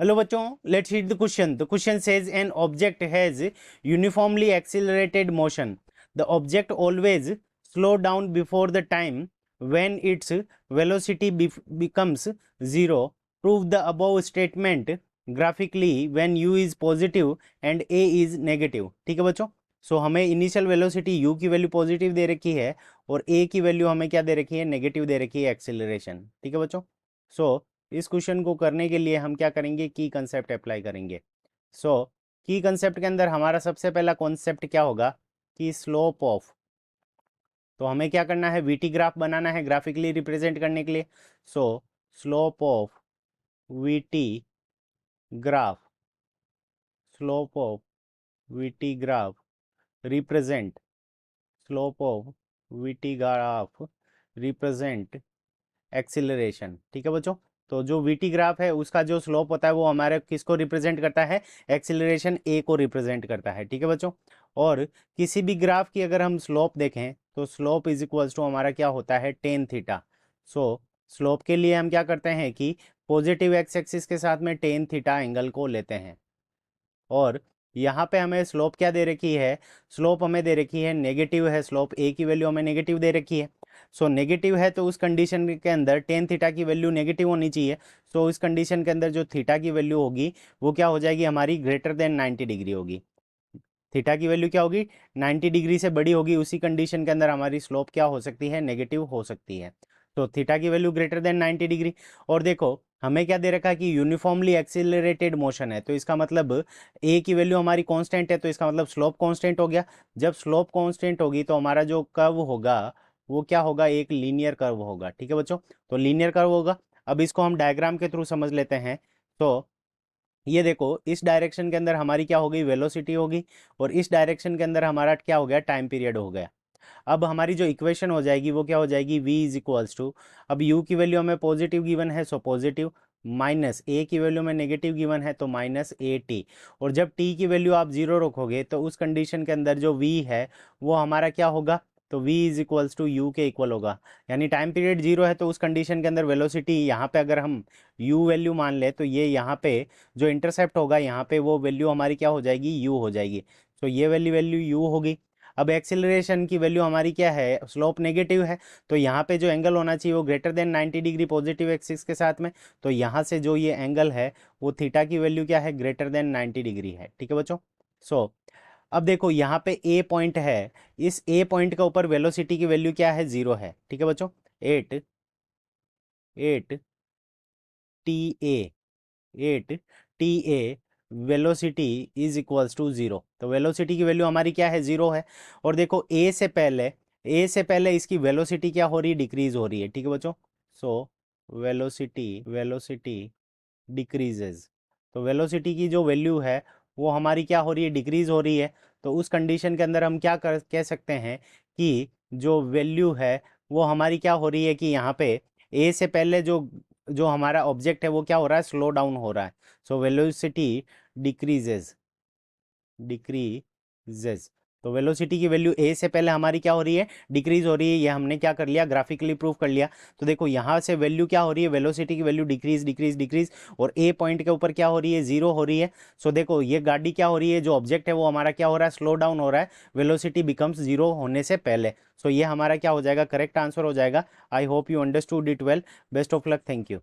Hello बच्चों, let's read the question. The question says an object has uniformly accelerated motion. The object always slow down before the time when its velocity becomes zero. Prove the above statement graphically when u is positive and a is negative. ठीक है बच्चों. सो हमें initial velocity u की value positive दे रखी है और a की value हमें क्या दे रखी है, नेगेटिव दे रखी है, एक्सिलरेशन. ठीक है बच्चों. सो इस क्वेश्चन को करने के लिए हम क्या करेंगे, की कंसेप्ट अप्लाई करेंगे. सो की कंसेप्ट के अंदर हमारा सबसे पहला कॉन्सेप्ट क्या होगा कि स्लोप ऑफ. तो हमें क्या करना है, वीटी ग्राफ बनाना है ग्राफिकली रिप्रेजेंट करने के लिए. सो slope of VT graph, slope of VT graph represent, slope of VT graph represent acceleration. ठीक है बच्चों. तो जो वीटी ग्राफ है उसका जो स्लोप होता है वो हमारे किसको रिप्रेजेंट करता है, एक्सिलरेशन ए को रिप्रेजेंट करता है. ठीक है बच्चों. और किसी भी ग्राफ की अगर हम स्लोप देखें तो स्लोप इज इक्वल्स टू हमारा क्या होता है, टेन थीटा. सो स्लोप के लिए हम क्या करते हैं कि पॉजिटिव एक्स एक्सिस के साथ में टेन थीटा एंगल को लेते हैं. और यहाँ पे हमें स्लोप क्या दे रखी है, स्लोप हमें दे रखी है नेगेटिव है, स्लोप ए की वैल्यू हमें नेगेटिव दे रखी है. सो नेगेटिव है तो उस कंडीशन के अंदर टेन थीटा की वैल्यू नेगेटिव होनी चाहिए. सो इस कंडीशन के अंदर जो थीटा की वैल्यू होगी वो क्या हो जाएगी, हमारी ग्रेटर देन 90 डिग्री होगी. थीटा की वैल्यू क्या होगी, 90 डिग्री से बड़ी होगी. उसी कंडीशन के अंदर हमारी स्लोप क्या हो सकती है, नेगेटिव हो सकती है. तो थीटा की वैल्यू ग्रेटर देन 90 डिग्री. और देखो हमें क्या दे रखा है कि यूनिफॉर्मली एक्सिलरेटेड मोशन है, तो इसका मतलब ए की वैल्यू हमारी कांस्टेंट है, तो इसका मतलब स्लोप कांस्टेंट हो गया. जब स्लोप कांस्टेंट होगी तो हमारा जो कर्व होगा वो क्या होगा, एक लीनियर कर्व होगा. ठीक है बच्चों. तो लीनियर कर्व होगा. अब इसको हम डायग्राम के थ्रू समझ लेते हैं. तो ये देखो इस डायरेक्शन के अंदर हमारी क्या होगी, वेलोसिटी होगी. और इस डायरेक्शन के अंदर हमारा क्या हो गया, टाइम पीरियड हो गया. अब हमारी जो इक्वेशन हो जाएगी वो क्या हो जाएगी, v इज इक्वल्स टू, अब u की वैल्यू हमें पॉजिटिव गिवन है सो पॉजिटिव, माइनस a की वैल्यू में नेगेटिव गिवन है तो माइनस ए टी. और जब t की वैल्यू आप जीरो रखोगे तो उस कंडीशन के अंदर जो v है वो हमारा क्या होगा, तो v is equals to u के इक्वल होगा. यानी टाइम पीरियड जीरो है तो उस कंडीशन के अंदर वेलोसिटी यहाँ पे अगर हम u वैल्यू मान ले तो ये यहाँ पे जो इंटरसेप्ट होगा यहाँ पे वो वैल्यू हमारी क्या हो जाएगी, u हो जाएगी. तो ये वैल्यू वैल्यू u होगी. अब एक्सिलरेशन की वैल्यू हमारी क्या है, स्लोप नेगेटिव है, तो यहाँ पे जो एंगल होना चाहिए वो greater than 90 degree positive axis के साथ में. तो यहाँ से जो ये एंगल है वो थीटा की वैल्यू क्या है, ग्रेटर देन 90 डिग्री है. ठीक है बच्चों. सो अब देखो यहाँ पे ए पॉइंट है, इस ए पॉइंट के ऊपर वेलोसिटी की वैल्यू क्या है, जीरो है. ठीक है बच्चों. At at T A, at T A velocity is equals to zero. तो वेलोसिटी की वैल्यू हमारी क्या है, जीरो है. और देखो ए से पहले इसकी वेलोसिटी क्या हो रही है, डिक्रीज हो रही है. ठीक है बच्चों. So velocity decreases. तो वेलोसिटी की जो वैल्यू है वो हमारी क्या हो रही है, डिक्रीज हो रही है. तो उस कंडीशन के अंदर हम क्या कह सकते हैं कि जो वैल्यू है वो हमारी क्या हो रही है कि यहाँ पे ए से पहले जो जो हमारा ऑब्जेक्ट है वो क्या हो रहा है, स्लो डाउन हो रहा है. So velocity decreases, decreases. तो वेलोसिटी की वैल्यू ए से पहले हमारी क्या हो रही है, डिक्रीज हो रही है. ये हमने क्या कर लिया, ग्राफिकली प्रूव कर लिया. तो देखो यहाँ से वैल्यू क्या हो रही है, वेलोसिटी की वैल्यू डिक्रीज डिक्रीज डिक्रीज. और ए पॉइंट के ऊपर क्या हो रही है, जीरो हो रही है. सो देखो ये गाड़ी क्या हो रही है, जो ऑब्जेक्ट है वो हमारा क्या हो रहा है, स्लो डाउन हो रहा है वेलोसिटी बिकम्स जीरो होने से पहले. सो ये हमारा क्या हो जाएगा, करेक्ट आंसर हो जाएगा. I hope you understood it well. Best of luck. Thank you.